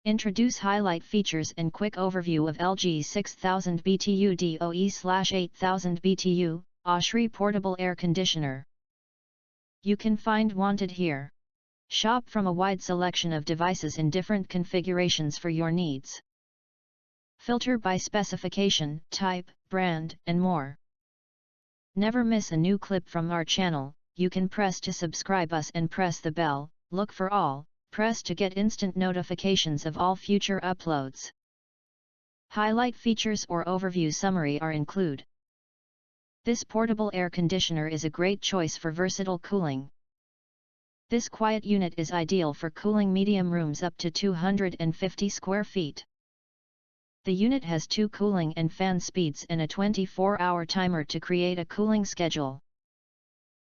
Introduce highlight features and quick overview of LG 6000 BTU DOE/8000 BTU, ASHRAE Portable Air Conditioner. You can find wanted here. Shop from a wide selection of devices in different configurations for your needs. Filter by specification, type, brand, and more. Never miss a new clip from our channel. You can press to subscribe us and press the bell, look for all, press to get instant notifications of all future uploads. Highlight features or overview summary are included. This portable air conditioner is a great choice for versatile cooling. This quiet unit is ideal for cooling medium rooms up to 250 square feet. The unit has 2 cooling and fan speeds and a 24-hour timer to create a cooling schedule.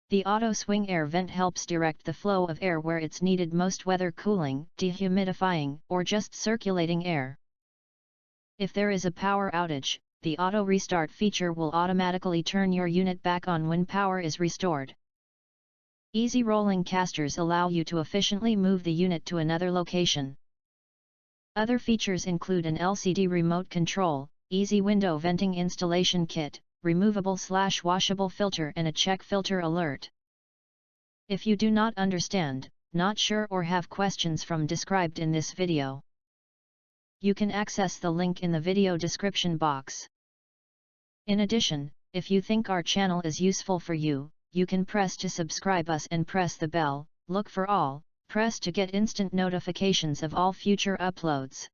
The auto swing air vent helps direct the flow of air where it's needed most, whether cooling, dehumidifying, or just circulating air. If there is a power outage, the auto restart feature will automatically turn your unit back on when power is restored. Easy rolling casters allow you to efficiently move the unit to another location. Other features include an LCD remote control, easy window venting installation kit, removable/washable filter, and a check filter alert. If you do not understand, not sure, or have questions from described in this video, you can access the link in the video description box. In addition, if you think our channel is useful for you, you can press to subscribe us and press the bell, look for all, press to get instant notifications of all future uploads.